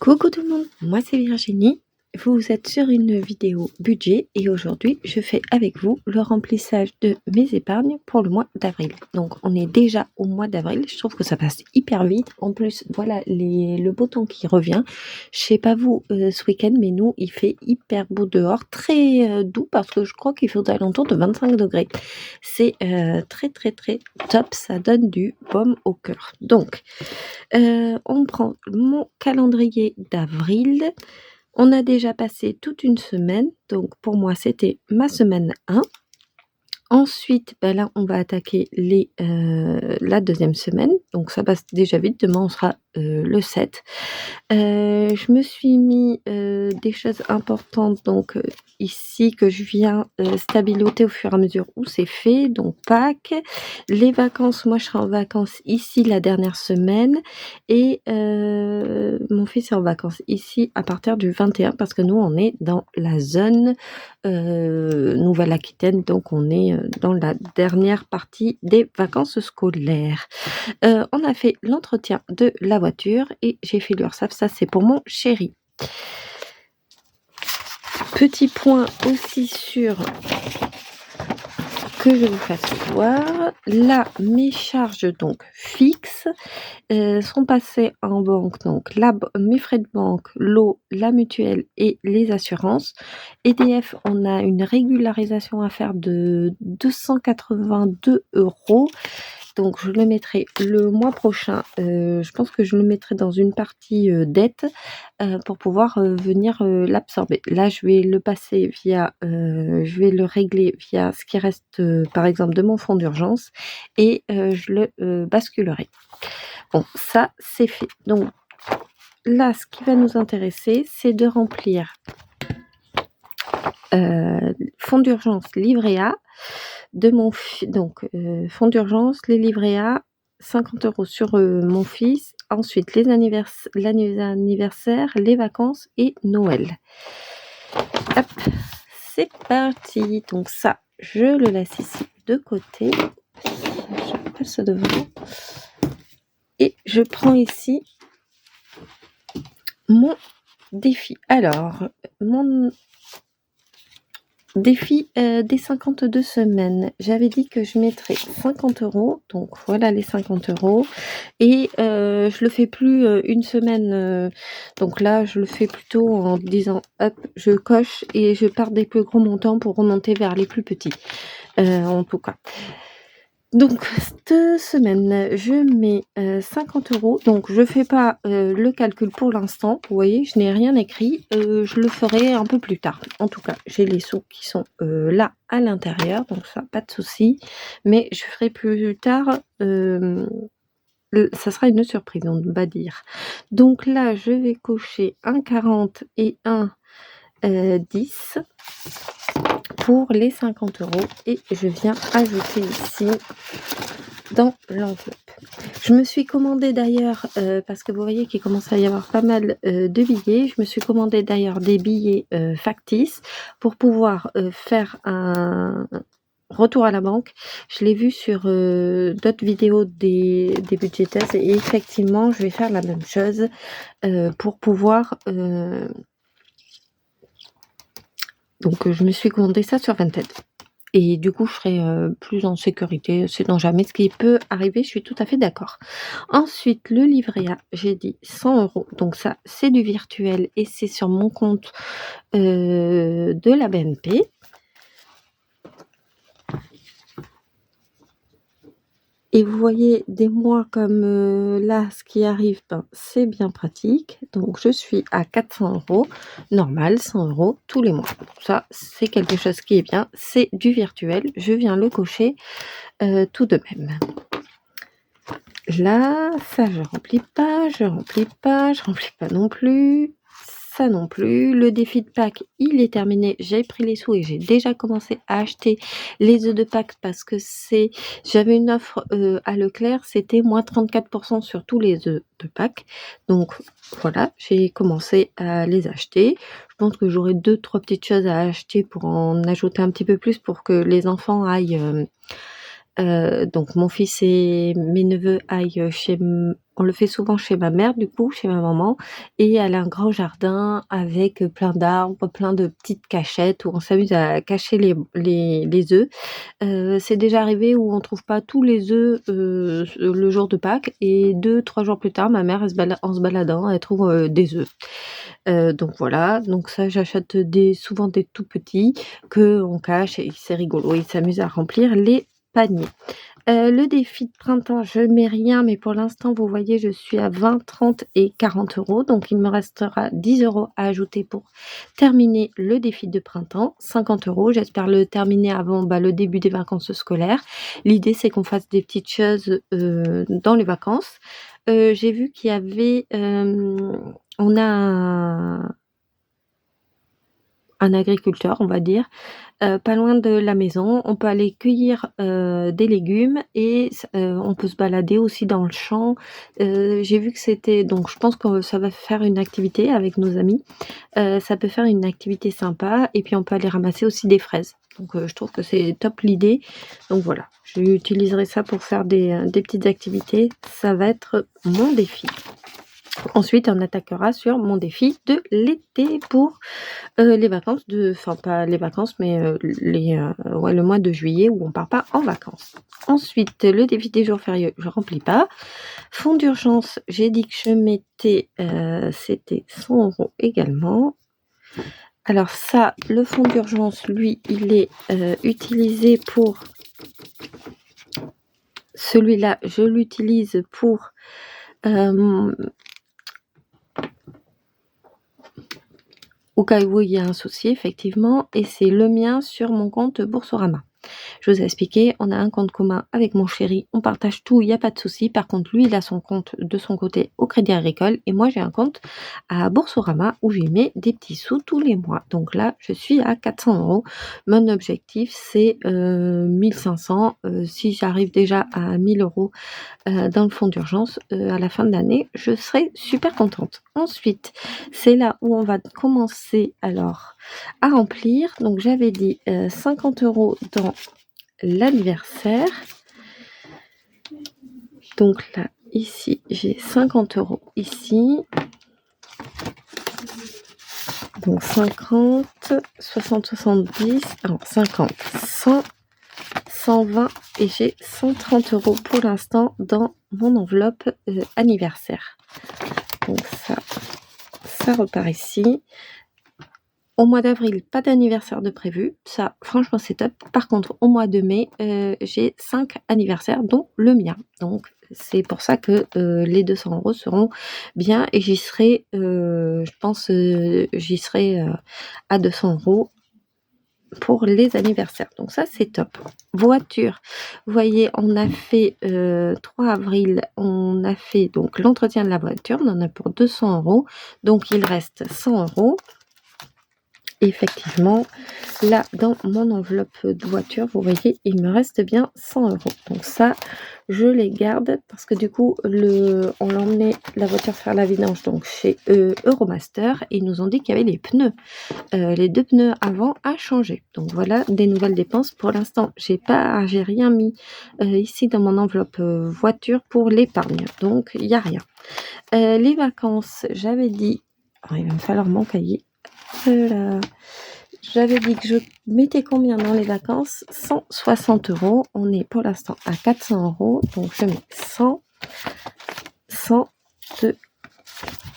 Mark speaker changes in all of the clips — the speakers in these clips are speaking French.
Speaker 1: Coucou tout le monde, moi c'est Virginie, vous êtes sur une vidéo budget et aujourd'hui je fais avec vous le remplissage de mes épargnes pour le mois d'avril. Donc on est déjà au mois d'avril, je trouve que ça passe hyper vite. En plus voilà le beau temps qui revient. Je sais pas vous ce week-end mais nous il fait hyper beau dehors, très doux parce que je crois qu'il fait aux alentours de 25 degrés. C'est très top, ça donne du baume au cœur. Donc on prend mon calendrier d'avril. On a déjà passé toute une semaine, donc pour moi c'était ma semaine 1. Ensuite, là on va attaquer la deuxième semaine, donc ça passe déjà vite. Demain on sera le 7. Je me suis mis des choses importantes, donc ici que je viens stabiloter au fur et à mesure où c'est fait, donc Pâques. Les vacances, moi je serai en vacances ici la dernière semaine et mon fils est en vacances ici à partir du 21 parce que nous on est dans la zone Nouvelle-Aquitaine, donc on est dans la dernière partie des vacances scolaires. On a fait l'entretien de la voiture et j'ai fait l'URSSAF, ça c'est pour mon chéri. Petit point aussi sur que je vous fasse voir. Là, mes charges donc fixes sont passées en banque, donc mes frais de banque, l'eau, la mutuelle et les assurances. EDF, on a une régularisation à faire de 282 €. Donc je le mettrai le mois prochain. Je pense que je le mettrai dans une partie dette pour pouvoir venir l'absorber. Là, je vais le passer je vais le régler via ce qui reste, par exemple, de mon fonds d'urgence et je le basculerai. Bon, ça, c'est fait. Donc là, ce qui va nous intéresser, c'est de remplir fonds d'urgence livret A de mon donc fonds d'urgence, les livrets A, 50 € sur mon fils. Ensuite, les anniversaires, les vacances et Noël. Hop, c'est parti. Donc ça, je le laisse ici de côté. Je passe devant. Et je prends ici mon défi. Alors, mon défi des 52 semaines. J'avais dit que je mettrais 50 €, donc voilà les 50 € et je le fais plus une semaine, donc là je le fais plutôt en disant hop, je coche et je pars des plus gros montants pour remonter vers les plus petits, en tout cas. Donc cette semaine, je mets 50 €, donc je fais pas le calcul pour l'instant. Vous voyez, je n'ai rien écrit, je le ferai un peu plus tard. En tout cas, j'ai les sous qui sont là à l'intérieur, donc ça, pas de souci. Mais je ferai plus tard, ça sera une surprise, on va dire. Donc là, je vais cocher un 40 et un 10 pour les 50 € et je viens ajouter ici dans l'enveloppe. Je me suis commandé d'ailleurs, parce que vous voyez qu'il commence à y avoir pas mal de billets, je me suis commandé d'ailleurs des billets factices pour pouvoir faire un retour à la banque. Je l'ai vu sur d'autres vidéos des budgétistes et effectivement je vais faire la même chose pour pouvoir donc je me suis commandé ça sur Vinted et du coup je serai plus en sécurité, sait-on jamais ce qui peut arriver, je suis tout à fait d'accord. Ensuite le livret A, j'ai dit 100 €, donc ça c'est du virtuel et c'est sur mon compte de la BNP. Et vous voyez des mois comme là, ce qui arrive, c'est bien pratique. Donc je suis à 400 €, normal, 100 € tous les mois. Ça, c'est quelque chose qui est bien, c'est du virtuel, je viens le cocher tout de même. Là, ça je remplis pas non plus. Ça non plus. Le défi de Pâques, il est terminé. J'ai pris les sous et j'ai déjà commencé à acheter les œufs de Pâques parce que j'avais une offre à Leclerc, c'était moins 34% sur tous les œufs de Pâques. Donc voilà, j'ai commencé à les acheter. Je pense que j'aurai 2-3 petites choses à acheter pour en ajouter un petit peu plus pour que les enfants aillent Donc mon fils et mes neveux aillent on le fait souvent chez ma mère du coup, chez ma maman, et elle a un grand jardin avec plein d'arbres, plein de petites cachettes où on s'amuse à cacher les œufs. C'est déjà arrivé où on trouve pas tous les œufs, le jour de Pâques, et 2-3 jours plus tard, ma mère, elle en se baladant, elle trouve, des œufs. Donc voilà, donc ça j'achète souvent des tout petits qu'on cache et c'est rigolo, ils s'amusent à remplir les paniers. Le défi de printemps, je mets rien, mais pour l'instant, vous voyez, je suis à 20, 30 et 40 €, donc il me restera 10 € à ajouter pour terminer le défi de printemps, 50 €. J'espère le terminer avant, le début des vacances scolaires. L'idée, c'est qu'on fasse des petites choses, dans les vacances. J'ai vu qu'il y avait, on a un agriculteur, on va dire, pas loin de la maison. On peut aller cueillir, des légumes et on peut se balader aussi dans le champ. J'ai vu que c'était donc je pense que ça va faire une activité avec nos amis. Ça peut faire une activité sympa et puis on peut aller ramasser aussi des fraises. Donc je trouve que c'est top l'idée. Donc voilà, j'utiliserai ça pour faire des petites activités. Ça va être mon défi. Ensuite, on attaquera sur mon défi de l'été pour les vacances enfin pas les vacances, mais le mois de juillet où on part pas en vacances. Ensuite, le défi des jours fériés, je remplis pas. Fonds d'urgence, j'ai dit que je mettais, c'était 100 € également. Alors ça, le fonds d'urgence, lui, il est utilisé pour... Celui-là, je l'utilise pour... au cas où il y a un souci, effectivement, et c'est le mien sur mon compte Boursorama. Je vous ai expliqué, on a un compte commun avec mon chéri, on partage tout, il n'y a pas de souci. Par contre, lui, il a son compte de son côté au Crédit Agricole et moi, j'ai un compte à Boursorama où j'y mets des petits sous tous les mois. Donc là, je suis à 400 €. Mon objectif, c'est 1500. Si j'arrive déjà à 1000 € dans le fonds d'urgence, à la fin de l'année, je serai super contente. Ensuite, c'est là où on va commencer alors à remplir. Donc j'avais dit 50 € dans l'anniversaire. Donc là, ici, j'ai 50 € ici. Donc 50, 60, 70, alors 50, 100, 120 et j'ai 130 € pour l'instant dans mon enveloppe anniversaire. Donc ça repart ici. Au mois d'avril, pas d'anniversaire de prévu. Ça, franchement, c'est top. Par contre, au mois de mai, j'ai 5 anniversaires, dont le mien. Donc, c'est pour ça que les 200 € seront bien et j'y serai, je pense, j'y serai à 200 € pour les anniversaires. Donc ça, c'est top. Voiture, vous voyez, on a fait 3 avril, on a fait donc l'entretien de la voiture. On en a pour 200 €. Donc, il reste 100 €. Effectivement, là, dans mon enveloppe de voiture, vous voyez, il me reste bien 100 €. Donc ça, je les garde parce que du coup, on l'emmenait la voiture faire la vidange donc chez Euromaster et ils nous ont dit qu'il y avait les pneus, les 2 pneus avant à changer. Donc voilà, des nouvelles dépenses. Pour l'instant, j'ai rien mis ici dans mon enveloppe voiture pour l'épargne. Donc il n'y a rien. Les vacances, j'avais dit... Alors, il va me falloir mon cahier. J'avais dit que je mettais combien dans les vacances? 160 €. On est pour l'instant à 400 €. Donc je mets 100, 100, 2,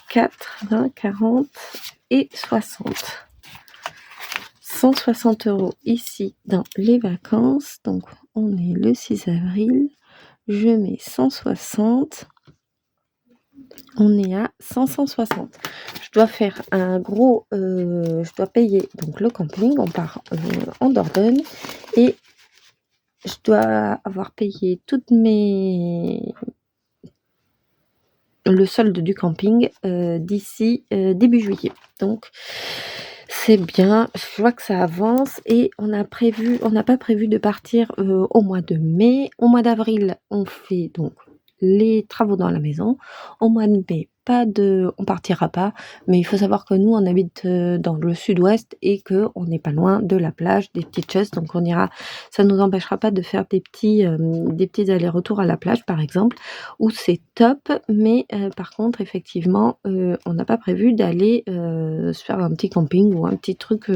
Speaker 1: 4, 20, 40 et 60. 160 € ici dans les vacances. Donc on est le 6 avril. Je mets 160. On est à 560. Je dois faire un gros... je dois payer donc le camping. On part en Dordogne. Et je dois avoir payé le solde du camping d'ici début juillet. Donc c'est bien. Je vois que ça avance. Et on n'a pas prévu de partir au mois de mai. Au mois d'avril, on fait donc les travaux dans la maison. Au mois de mai, on partira pas, mais il faut savoir que nous, on habite dans le sud-ouest et qu'on n'est pas loin de la plage, des petites choses, donc on ira. Ça nous empêchera pas de faire des petits allers-retours à la plage, par exemple, où c'est top. Mais par contre, effectivement, on n'a pas prévu d'aller se faire un petit camping ou un petit truc.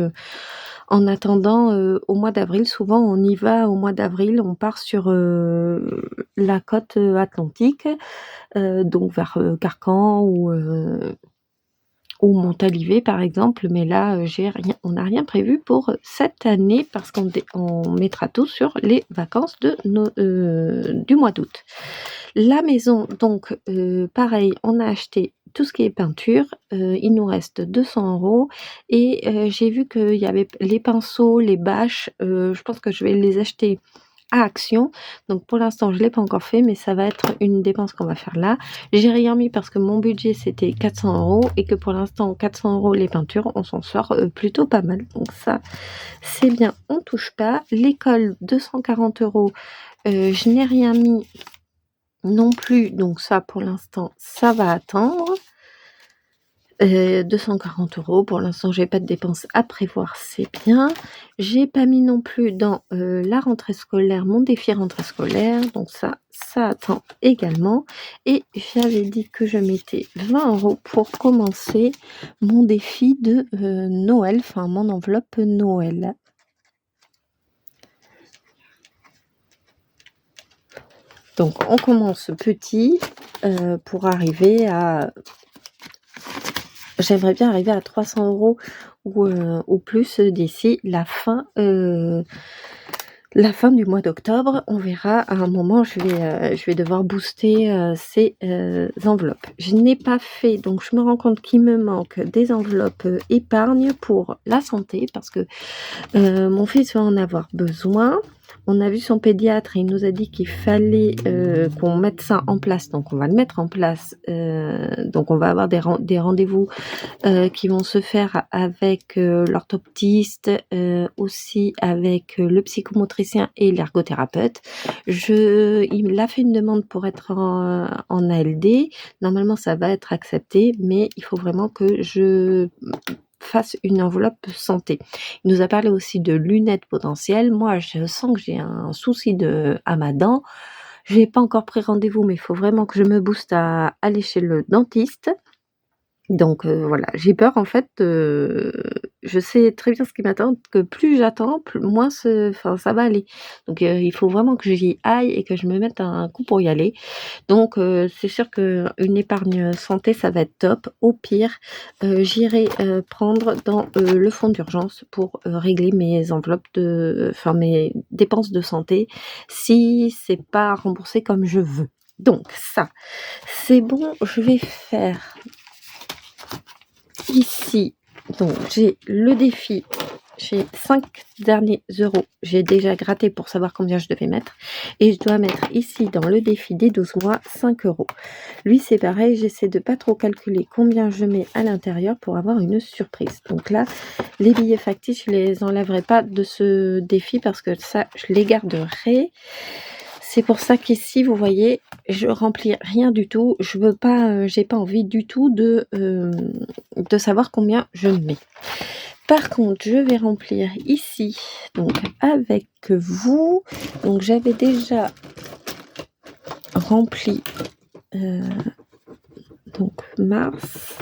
Speaker 1: En attendant, au mois d'avril, souvent on y va au mois d'avril, on part sur la côte atlantique, donc vers Carcan ou Montalivet par exemple, mais là on n'a rien prévu pour cette année parce on mettra tout sur les vacances du mois d'août. La maison, donc pareil, on a acheté tout ce qui est peinture, il nous reste 200 € et j'ai vu qu'il y avait les pinceaux, les bâches, je pense que je vais les acheter à Action. Donc pour l'instant, je ne l'ai pas encore fait, mais ça va être une dépense qu'on va faire là. J'ai rien mis parce que mon budget c'était 400 € et que pour l'instant 400 € les peintures, on s'en sort plutôt pas mal. Donc ça, c'est bien, on touche pas. L'école, 240 €, je n'ai rien mis non plus, donc ça pour l'instant, ça va attendre. 240 € pour l'instant, j'ai pas de dépenses à prévoir, c'est bien. J'ai pas mis non plus dans la rentrée scolaire, mon défi rentrée scolaire, donc ça attend également. Et j'avais dit que je mettais 20 € pour commencer mon défi de Noël, enfin mon enveloppe Noël. Donc on commence petit pour arriver à... J'aimerais bien arriver à 300 € ou plus d'ici la fin du mois d'octobre. On verra, à un moment, je vais devoir booster ces enveloppes. Je n'ai pas fait, donc je me rends compte qu'il me manque des enveloppes épargne pour la santé parce que mon fils va en avoir besoin. On a vu son pédiatre et il nous a dit qu'il fallait qu'on mette ça en place. Donc, on va le mettre en place. Donc, on va avoir des rendez-vous qui vont se faire avec l'orthoptiste, aussi avec le psychomotricien et l'ergothérapeute. Il a fait une demande pour être en ALD. Normalement, ça va être accepté, mais il faut vraiment que je fasse une enveloppe santé. Il nous a parlé aussi de lunettes potentielles. Moi, je sens que j'ai un souci à ma dent. Je n'ai pas encore pris rendez-vous, mais il faut vraiment que je me booste à aller chez le dentiste. Donc voilà, j'ai peur en fait, je sais très bien ce qui m'attend, que plus j'attends, moins ça va aller. Donc il faut vraiment que j'y aille et que je me mette un coup pour y aller. Donc c'est sûr qu'une épargne santé, ça va être top. Au pire, j'irai prendre dans le fonds d'urgence pour régler mes mes dépenses de santé si c'est pas remboursé comme je veux. Donc ça, c'est bon, je vais faire ici, donc j'ai le défi, j'ai 5 derniers euros, j'ai déjà gratté pour savoir combien je devais mettre, et je dois mettre ici dans le défi des 12 mois 5 €. Lui c'est pareil, j'essaie de pas trop calculer combien je mets à l'intérieur pour avoir une surprise. Donc là, les billets factices, je les enlèverai pas de ce défi parce que ça, je les garderai. C'est pour ça qu'ici, vous voyez, je remplis rien du tout. Je veux pas, j'ai pas envie du tout de savoir combien je mets. Par contre, je vais remplir ici, donc avec vous. Donc j'avais déjà rempli donc mars.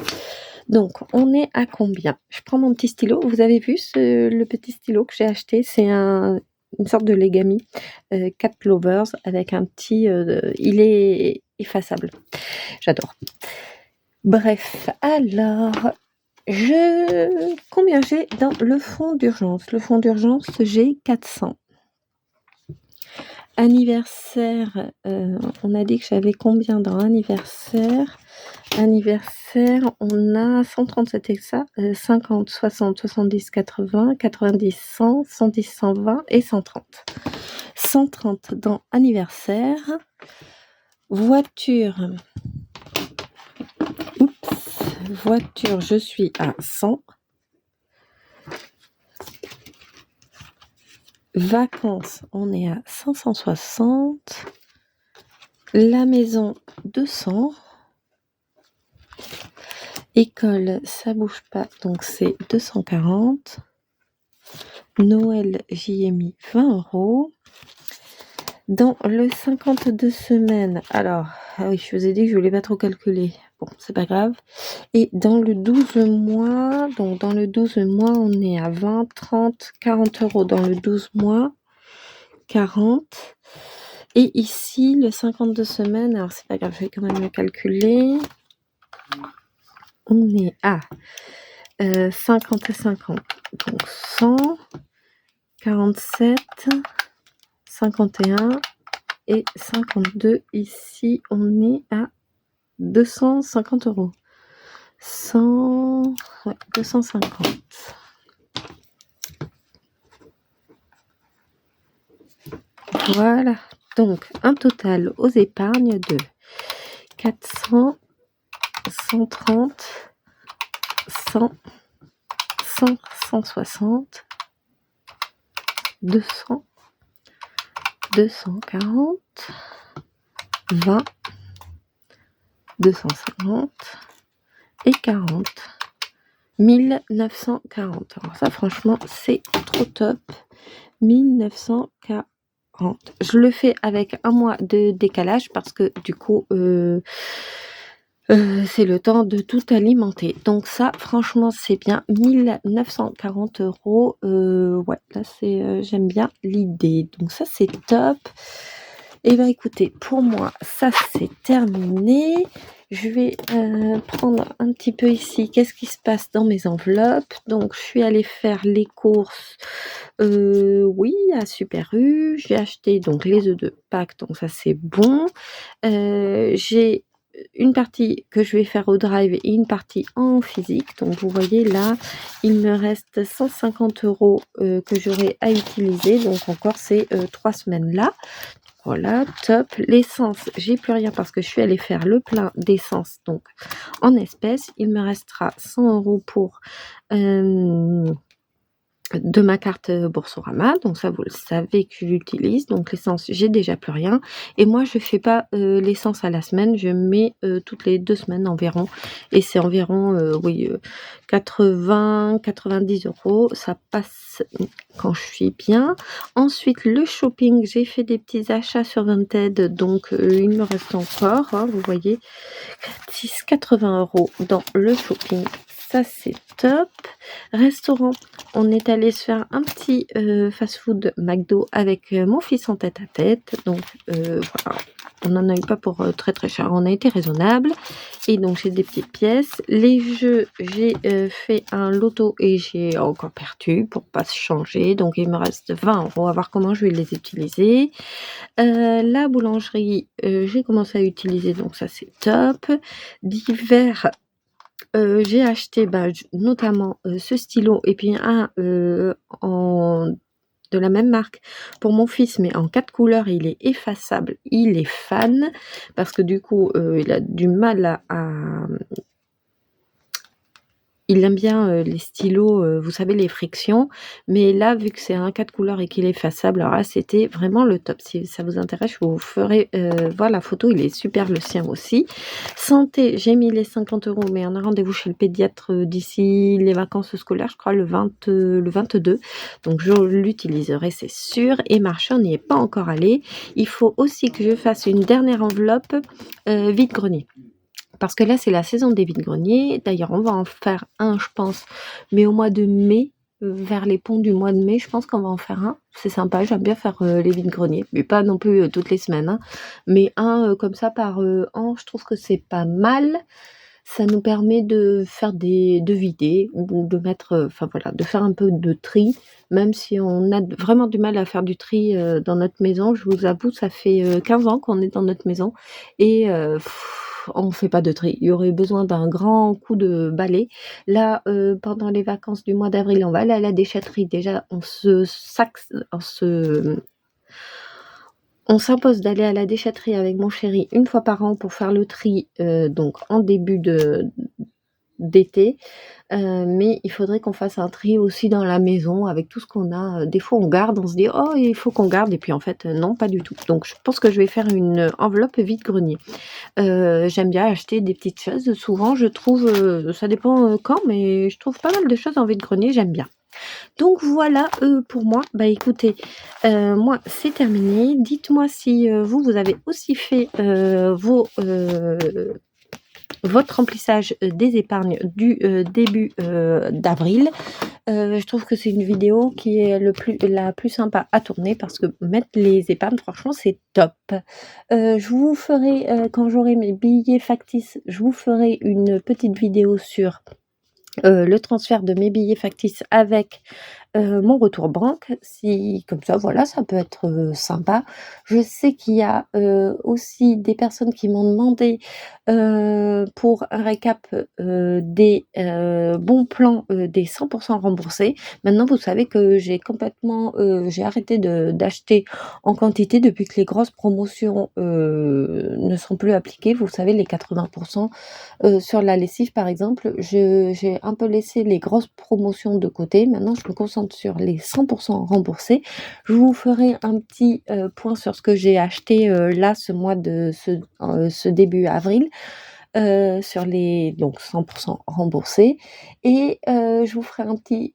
Speaker 1: Donc on est à combien? Je prends mon petit stylo. Vous avez vu le petit stylo que j'ai acheté? C'est une sorte de Legami Cat Lovers avec un petit... il est effaçable. J'adore. Bref, alors... Combien j'ai dans le fonds d'urgence? Le fonds d'urgence, j'ai 400. Anniversaire, on a dit que j'avais combien dans anniversaire? Anniversaire, on a 137 et ça, 50, 60, 70, 80, 90, 100, 110, 120 et 130. 130 dans anniversaire. Voiture, je suis à 100. Vacances, on est à 560. La maison, 200. École, ça bouge pas, donc c'est 240. Noël, j'y ai mis 20 €. Dans le 52 semaines, alors, ah oui, je vous ai dit que je voulais pas trop calculer. Bon, c'est pas grave. Et dans le 12 mois, donc dans le 12 mois, on est à 20, 30, 40 € dans le 12 mois. 40. Et ici, le 52 semaines, alors c'est pas grave, je vais quand même le calculer. On est à 50 et 50, donc 100, 47, 51 et 52. Ici, on est à 250 €. 100, ouais, 250. Voilà. Donc, un total aux épargnes de 400, 130, 100, 100, 160, 200, 240, 20, 250 et 40. 1940. Alors ça, franchement, c'est trop top. 1940. Je le fais avec un mois de décalage parce que du coup, c'est le temps de tout alimenter. Donc ça, franchement, c'est bien. 1940 €. Ouais, là, c'est, j'aime bien l'idée. Donc ça, c'est top. Et ben écoutez, pour moi, ça, c'est terminé. Je vais prendre un petit peu ici. Qu'est-ce qui se passe dans mes enveloppes? Donc, je suis allée faire les courses, oui, à Super U. J'ai acheté donc les œufs de Pâques, donc ça, c'est bon. J'ai une partie que je vais faire au drive et une partie en physique. Donc, vous voyez là, il me reste 150 € que j'aurai à utiliser. Donc, encore ces 3 semaines-là. Voilà, top. L'essence, j'ai plus rien parce que je suis allée faire le plein d'essence, donc en espèces. Il me restera 100 € pour de ma carte Boursorama, donc ça vous le savez que j'utilise. Donc l'essence, j'ai déjà plus rien. Et moi, je fais pas l'essence à la semaine, je mets toutes les 2 semaines environ. Et c'est environ, oui, 80-90 €. Ça passe quand je suis bien. Ensuite, le shopping, j'ai fait des petits achats sur Vinted, donc il me reste encore, hein, vous voyez, 80 € dans le shopping. Ça, c'est top. Restaurant, on est allé se faire un petit fast-food McDo avec mon fils en tête-à-tête. Donc, voilà, on n'en a eu pas pour très très cher. On a été raisonnable. Et donc, j'ai des petites pièces. Les jeux, j'ai fait un loto et j'ai encore perdu pour pas se changer. Donc, il me reste 20 €. À voir comment je vais les utiliser. La boulangerie, j'ai commencé à utiliser, donc ça, c'est top. Divers, j'ai acheté, notamment, ce stylo et puis un, en de la même marque pour mon fils, mais en 4 couleurs. Il est effaçable, il est fan parce que du coup, il a du mal à il aime bien, les stylos, vous savez, les frictions, mais là, vu que c'est un 4 couleurs et qu'il est effaçable, alors là, c'était vraiment le top. Si ça vous intéresse, je vous ferai, voir la photo, il est super, le sien aussi. Santé, j'ai mis les 50 €, mais on a rendez-vous chez le pédiatre, d'ici les vacances scolaires, je crois le 22, donc je l'utiliserai, c'est sûr. Et marché, on n'y est pas encore allé. Il faut aussi que je fasse une dernière enveloppe, vide-grenier. Parce que là, c'est la saison des vides-greniers. D'ailleurs, on va en faire un, je pense, mais au mois de mai, vers les ponts du mois de mai, je pense qu'on va en faire un. C'est sympa, j'aime bien faire les vides-greniers, mais pas non plus toutes les semaines, hein. Mais un comme ça par an, je trouve que c'est pas mal. Ça nous permet de faire de vider ou de mettre, enfin voilà, de faire un peu de tri, même si on a vraiment du mal à faire du tri dans notre maison. Je vous avoue, ça fait 15 ans qu'on est dans notre maison et on fait pas de tri. Il y aurait besoin d'un grand coup de balai. Là, pendant les vacances du mois d'avril, on va aller à la déchetterie. Déjà, on s'impose d'aller à la déchetterie avec mon chéri une fois par an pour faire le tri, donc en début d'été. Mais il faudrait qu'on fasse un tri aussi dans la maison avec tout ce qu'on a. Des fois on garde, on se dit: «Oh il faut qu'on garde» et puis en fait, non pas du tout. Donc je pense que je vais faire une enveloppe vide-grenier. J'aime bien acheter des petites choses. Souvent je trouve, ça dépend, quand, mais je trouve pas mal de choses en vide-grenier, j'aime bien. Donc voilà, pour moi. Bah écoutez, moi c'est terminé. Dites-moi si, vous avez aussi fait, votre remplissage, des épargnes du, début, d'avril. Je trouve que c'est une vidéo qui est la plus sympa à tourner parce que mettre les épargnes, franchement, c'est top. Je vous ferai, quand j'aurai mes billets factices, je vous ferai une petite vidéo sur, le transfert de mes billets factices avec, mon retour banque. Si comme ça, voilà, ça peut être, sympa. Je sais qu'il y a, aussi des personnes qui m'ont demandé, pour un récap, des, bons plans, des 100 remboursés. Maintenant, vous savez que j'ai complètement, j'ai arrêté d'acheter en quantité depuis que les grosses promotions, ne sont plus appliquées. Vous savez, les 80 sur la lessive, par exemple, j'ai un peu laissé les grosses promotions de côté. Maintenant, je me concentre sur les 100 remboursés. Je vous ferai un petit, point sur ce que j'ai acheté, là, ce début avril, sur les donc 100 remboursés et je vous ferai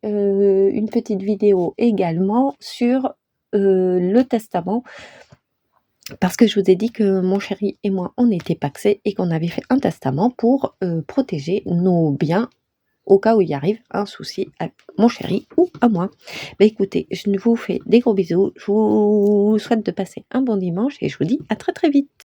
Speaker 1: une petite vidéo également sur, le testament. Parce que je vous ai dit que mon chéri et moi, on était pacsés et qu'on avait fait un testament pour, protéger nos biens au cas où il arrive un souci à mon chéri ou à moi. Bah, écoutez, je vous fais des gros bisous, je vous souhaite de passer un bon dimanche et je vous dis à très, très vite.